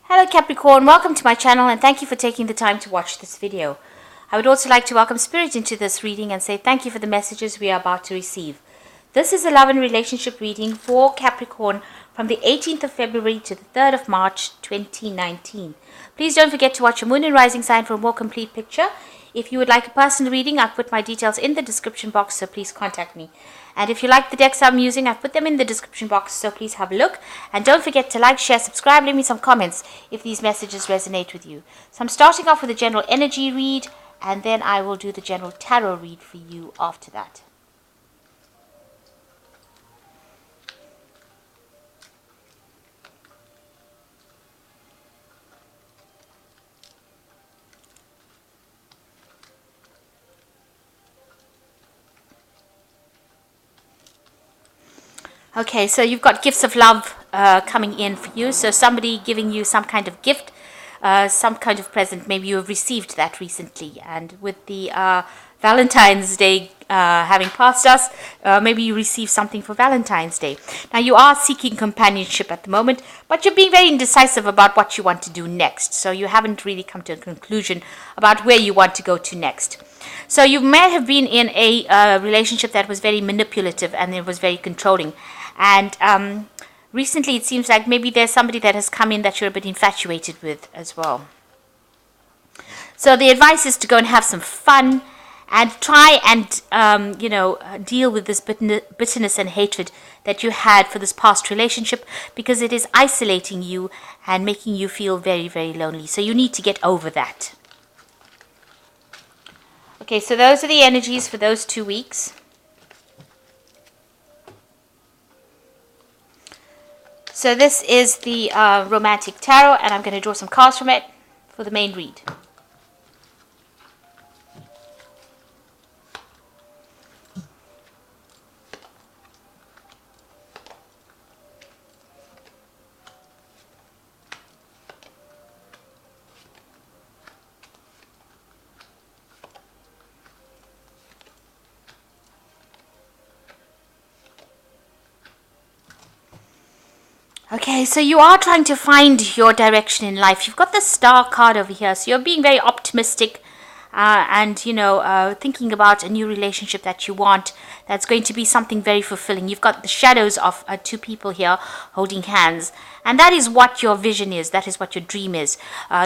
Hello Capricorn, welcome to my channel and thank you for taking the time to watch this video. I would also like to welcome Spirit into this reading and say thank you for the messages we are about to receive. This is a love and relationship reading for Capricorn from the 18th of February to the 3rd of March 2019. Please don't forget to watch your moon and rising sign for a more complete picture. If you would like a personal reading, I've put my details in the description box, so please contact me. And if you like the decks I'm using, I've put them in the description box, so please have a look. And don't forget to like, share, subscribe, leave me some comments if these messages resonate with you. So I'm starting off with a general energy read, and then I will do the general tarot read for you after that. Okay, so you've got gifts of love coming in for you. So somebody giving you some kind of gift, some kind of present. Maybe you have received that recently. And with the Valentine's Day having passed us, maybe you receive something for Valentine's Day. Now you are seeking companionship at the moment, but you're being very indecisive about what you want to do next. So you haven't really come to a conclusion about where you want to go to next. So you may have been in a relationship that was very manipulative and it was very controlling. And recently it seems like maybe there's somebody that has come in that you're a bit infatuated with as well. So the advice is to go and have some fun and try and, deal with this bitterness and hatred that you had for this past relationship, because it is isolating you and making you feel very, very lonely. So you need to get over that. Okay, so those are the energies for those 2 weeks. So this is the Romantic Tarot, and I'm going to draw some cards from it for the main read. Okay, so you are trying to find your direction in life. You've got the Star card over here, so you're being very optimistic and, thinking about a new relationship that you want that's going to be something very fulfilling. You've got the shadows of two people here holding hands, and that is what your vision is. That is what your dream is.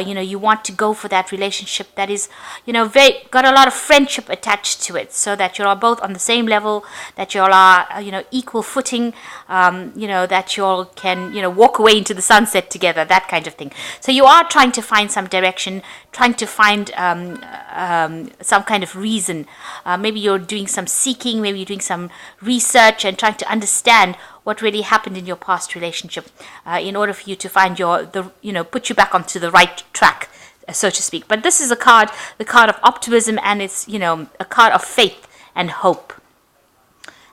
You want to go for that relationship that is, got a lot of friendship attached to it, so that you're both on the same level, that you all are, equal footing, that you all can, walk away into the sunset together, that kind of thing. So you are trying to find some direction, trying to find some kind of reason. Maybe you're doing some seeking, maybe you're doing some research and trying to understand what really happened in your past relationship in order for you to find put you back onto the right track, so to speak. But this is the card of optimism, and it's, a card of faith and hope.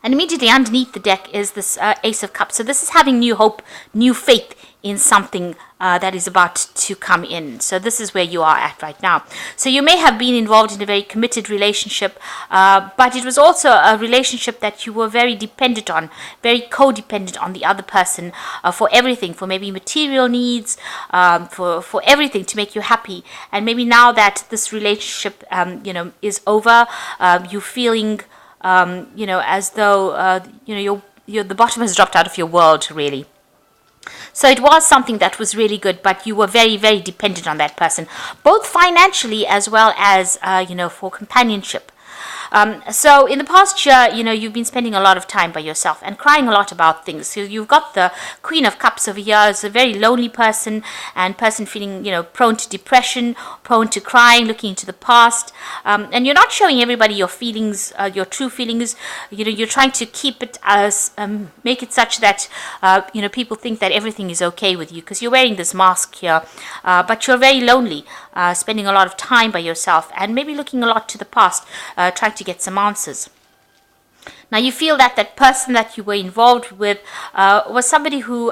And immediately underneath the deck is this Ace of Cups. So this is having new hope, new faith in something that is about to come in. So this is where you are at right now. So you may have been involved in a very committed relationship, but it was also a relationship that you were very dependent on, very codependent on the other person for everything, for maybe material needs, for everything to make you happy. And maybe now that this relationship, is over, you're feeling as though, the bottom has dropped out of your world, really. So it was something that was really good, but you were very, very dependent on that person, both financially as well as, for companionship. So in the past year, you've been spending a lot of time by yourself and crying a lot about things. So you've got the Queen of Cups over here. It's a very lonely person, and person feeling, prone to depression, prone to crying, looking into the past. And you're not showing everybody your feelings, your true feelings. You're trying to keep it as, make it such that, people think that everything is okay with you, because you're wearing this mask here. But you're very lonely, spending a lot of time by yourself, and maybe looking a lot to the past, trying to get some answers. Now you feel that that person that you were involved with was somebody who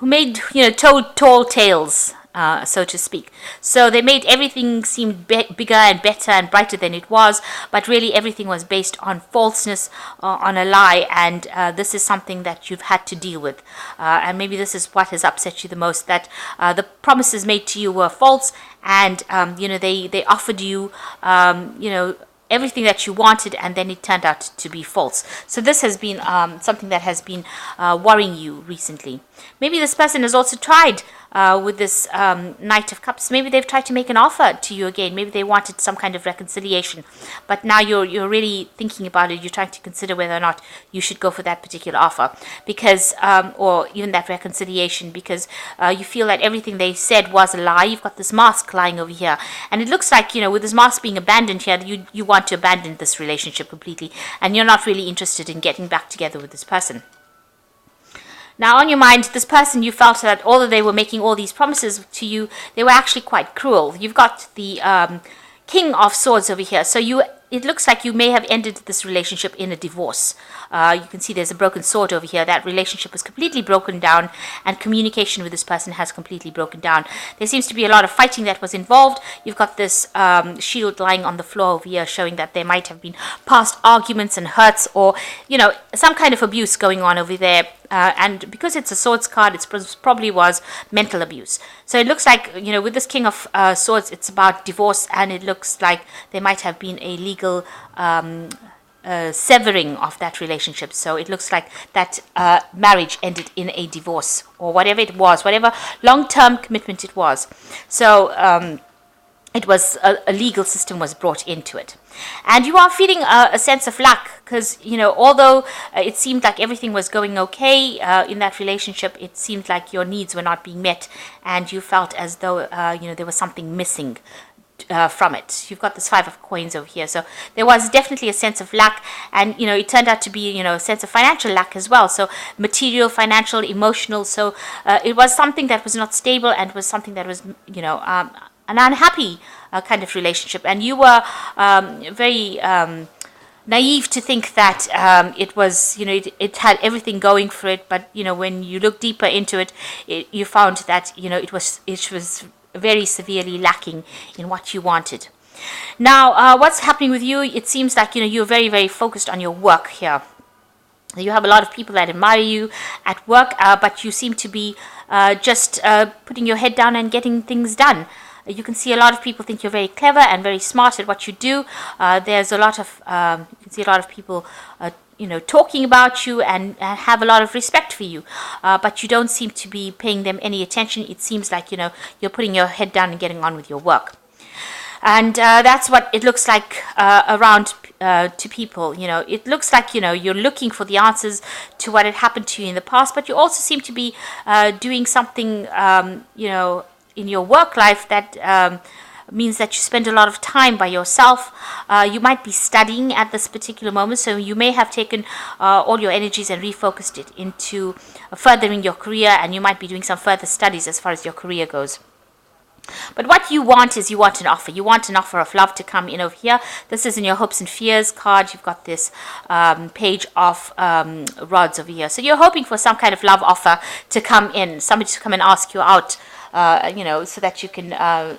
made told tall tales so to speak. So they made everything seem bigger and better and brighter than it was, but really everything was based on falseness, on a lie, and this is something that you've had to deal with. And maybe this is what has upset you the most, that the promises made to you were false, and they offered you everything that you wanted, and then it turned out to be false. So this has been something that has been worrying you recently. Maybe this person has also tried with this Knight of Cups. Maybe they've tried to make an offer to you again. Maybe they wanted some kind of reconciliation, but now you're really thinking about it. You're trying to consider whether or not you should go for that particular offer, because or even that reconciliation, because you feel that everything they said was a lie. You've got this mask lying over here, and it looks like, with this mask being abandoned here, you want to abandon this relationship completely, and you're not really interested in getting back together with this person. Now, on your mind, this person, you felt that although they were making all these promises to you, they were actually quite cruel. You've got the King of Swords over here. So it looks like you may have ended this relationship in a divorce. You can see there's a broken sword over here. That relationship was completely broken down, and communication with this person has completely broken down. There seems to be a lot of fighting that was involved. You've got this shield lying on the floor over here, showing that there might have been past arguments and hurts, or some kind of abuse going on over there. And because it's a swords card, it probably was mental abuse. So it looks like, with this King of Swords, it's about divorce, and it looks like there might have been a legal severing of that relationship. So it looks like that marriage ended in a divorce, or whatever it was, whatever long-term commitment it was. So it was a legal system was brought into it. And you are feeling a sense of lack, because, although it seemed like everything was going okay in that relationship, it seemed like your needs were not being met, and you felt as though, there was something missing from it. You've got this 5 of coins over here. So there was definitely a sense of lack, and, it turned out to be, a sense of financial lack as well. So material, financial, emotional. So it was something that was not stable, and was something that was, an unhappy kind of relationship, and you were very naive to think that it was, it had everything going for it. But when you look deeper into it, you found that it was very severely lacking in what you wanted. Now, what's happening with you? It seems like you're very, very focused on your work here. You have a lot of people that admire you at work, but you seem to be just putting your head down and getting things done. You can see a lot of people think you're very clever and very smart at what you do. There's a lot of, you can see a lot of people, talking about you and have a lot of respect for you. But you don't seem to be paying them any attention. It seems like, you're putting your head down and getting on with your work. And that's what it looks like around to people. It looks like, you're looking for the answers to what had happened to you in the past, but you also seem to be doing something, in your work life that means that you spend a lot of time by yourself. You might be studying at this particular moment, so you may have taken all your energies and refocused it into furthering your career, and you might be doing some further studies as far as your career goes. But what you want is, you want an offer. You want an offer of love to come in over here. This is in your hopes and fears card. You've got this page of rods over here. So you're hoping for some kind of love offer to come in, somebody to come and ask you out, so that you can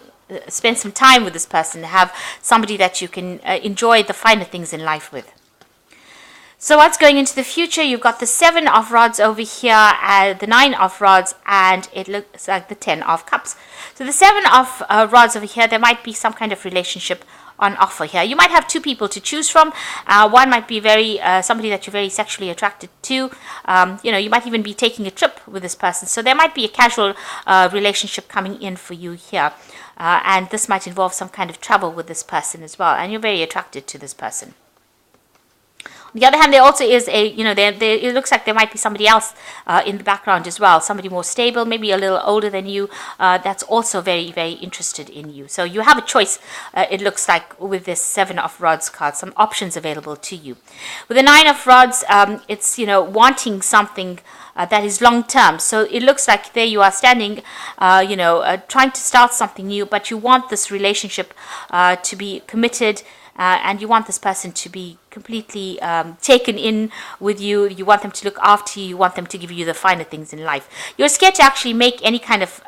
spend some time with this person, have somebody that you can enjoy the finer things in life with. So what's going into the future? You've got the 7 of rods over here, the 9 of rods, and it looks like the 10 of cups. So the 7 of rods over here, there might be some kind of relationship on offer here. You might have 2 people to choose from. One might be somebody that you're very sexually attracted to. You might even be taking a trip with this person. So there might be a casual relationship coming in for you here. And this might involve some kind of travel with this person as well. And you're very attracted to this person. On the other hand, there also is it looks like there might be somebody else in the background as well, somebody more stable, maybe a little older than you, that's also very, very interested in you. So you have a choice, it looks like, with this 7 of rods card, some options available to you. With the 9 of rods, it's, wanting something that is long term. So it looks like there you are standing, trying to start something new, but you want this relationship to be committed, and you want this person to be completely taken in with you. You want them to look after you. You want them to give you the finer things in life. You're scared to actually make any kind of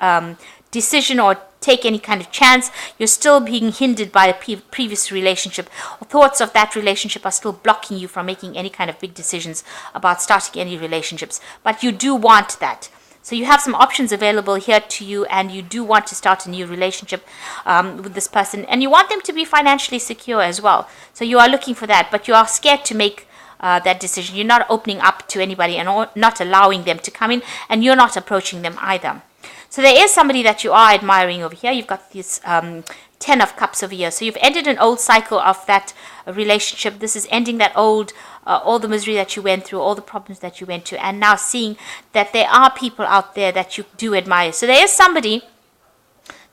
decision or take any kind of chance. You're still being hindered by a previous relationship. Thoughts of that relationship are still blocking you from making any kind of big decisions about starting any relationships. But you do want that. So you have some options available here to you, and you do want to start a new relationship with this person. And you want them to be financially secure as well. So you are looking for that, but you are scared to make that decision. You're not opening up to anybody and not allowing them to come in, and you're not approaching them either. So there is somebody that you are admiring over here. You've got this 10 of Cups over here. So you've ended an old cycle of that relationship. This is ending that old, all the misery that you went through, all the problems that you went to, and now seeing that there are people out there that you do admire. So there is somebody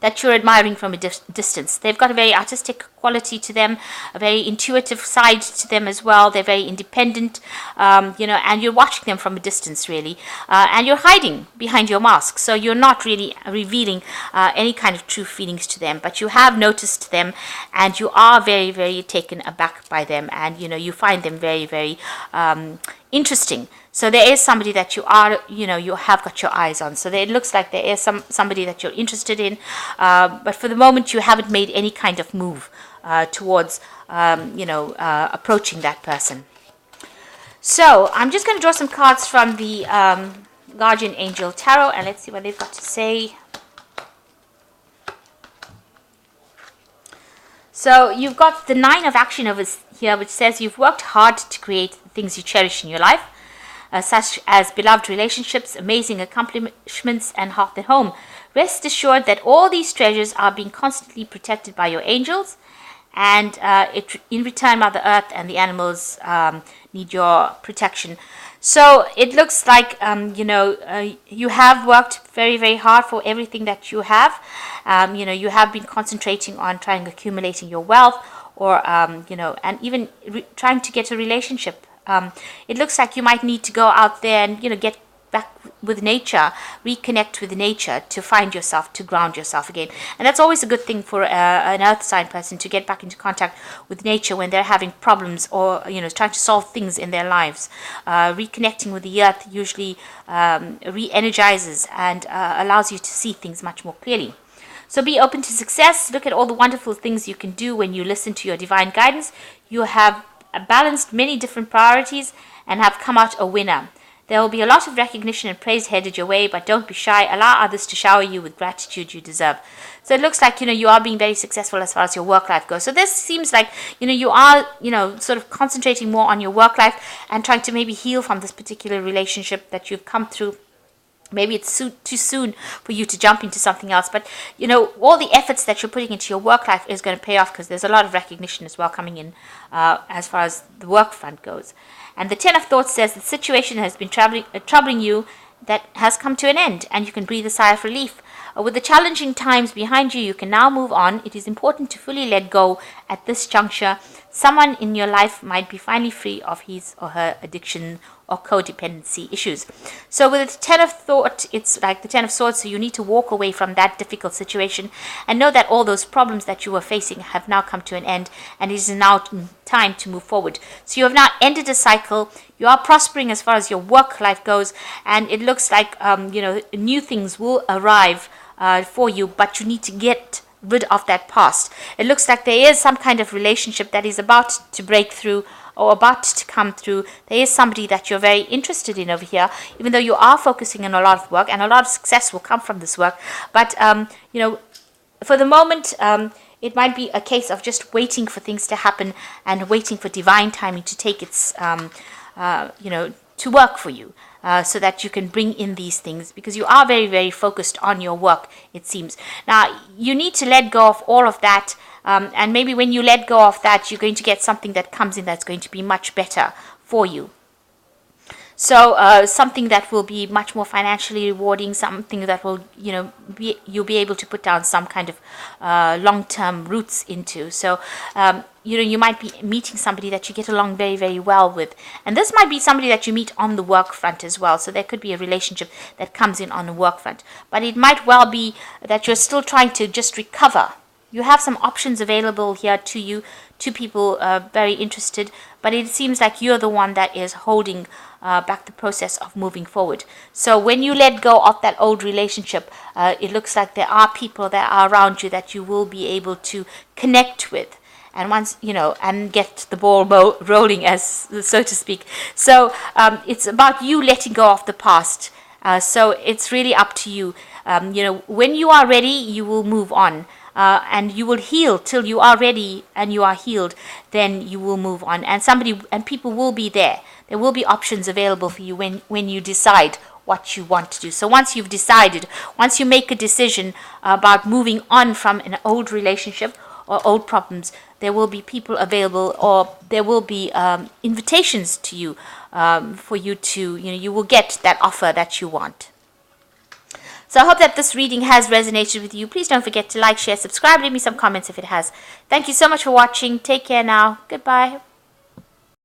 that you're admiring from a distance. They've got a very artistic quality to them, a very intuitive side to them as well. They're very independent, and you're watching them from a distance, really. And you're hiding behind your mask. So you're not really revealing any kind of true feelings to them. But you have noticed them, and you are very, very taken aback by them. And, you find them very, very interesting. So there is somebody that you have got your eyes on. So it looks like there is somebody that you're interested in, but for the moment you haven't made any kind of move towards, approaching that person. So I'm just going to draw some cards from the Guardian Angel Tarot, and let's see what they've got to say. So you've got the 9 of Action over here, which says you've worked hard to create the things you cherish in your life. Such as beloved relationships, amazing accomplishments, and hearth and home. Rest assured that all these treasures are being constantly protected by your angels, and in return, Mother Earth and the animals need your protection. So it looks like, you have worked very, very hard for everything that you have. You have been concentrating on accumulating your wealth, or, and even trying to get a relationship. It looks like you might need to go out there and, get back with nature, reconnect with nature to find yourself, to ground yourself again. And that's always a good thing for an earth sign person, to get back into contact with nature when they're having problems or, trying to solve things in their lives. Reconnecting with the earth usually re-energizes and allows you to see things much more clearly. So be open to success. Look at all the wonderful things you can do when you listen to your divine guidance. You have balanced many different priorities and have come out a winner. There will be a lot of recognition and praise headed your way, but don't be shy. Allow others to shower you with gratitude you deserve. So it looks like, you are being very successful as far as your work life goes. So this seems like, you are, sort of concentrating more on your work life and trying to maybe heal from this particular relationship that you've come through. Maybe it's too soon for you to jump into something else. But, all the efforts that you're putting into your work life is going to pay off, because there's a lot of recognition as well coming in as far as the work front goes. And the 10 of Thoughts says the situation has been troubling you that has come to an end, and you can breathe a sigh of relief. With the challenging times behind you, you can now move on. It is important to fully let go at this juncture. Someone in your life might be finally free of his or her addiction or codependency issues. So with the 10 of Thought, it's like the 10 of Swords, so you need to walk away from that difficult situation and know that all those problems that you were facing have now come to an end, and it is now time to move forward. So you have now ended a cycle. You are prospering as far as your work life goes, and it looks like new things will arrive for you, but you need to get rid of that past. It looks like there is some kind of relationship that is about to break through or about to come through. There is somebody that you're very interested in over here, even though you are focusing on a lot of work, and a lot of success will come from this work. But, for the moment, it might be a case of just waiting for things to happen and waiting for divine timing to take its, to work for you. So that you can bring in these things, because you are very, very focused on your work, it seems. Now, you need to let go of all of that, and maybe when you let go of that, you're going to get something that comes in that's going to be much better for you. So something that will be much more financially rewarding, something that will, you'll be able to put down some kind of long-term roots into. So, you might be meeting somebody that you get along very, very well with. And this might be somebody that you meet on the work front as well. So there could be a relationship that comes in on the work front. But it might well be that you're still trying to just recover. You have some options available here to you, to people very interested, but it seems like you're the one that is holding back the process of moving forward. So when you let go of that old relationship, it looks like there are people that are around you that you will be able to connect with. And once, and get the ball rolling, as so to speak. So it's about you letting go of the past. So it's really up to you. When you are ready, you will move on. And you will heal till you are ready and you are healed. Then you will move on. And people will be there. There will be options available for you when you decide what you want to do. So once you've decided, once you make a decision about moving on from an old relationship or old problems, there will be people available, or there will be invitations to you for you to, you will get that offer that you want. So I hope that this reading has resonated with you. Please don't forget to like, share, subscribe, leave me some comments if it has. Thank you so much for watching. Take care now. Goodbye.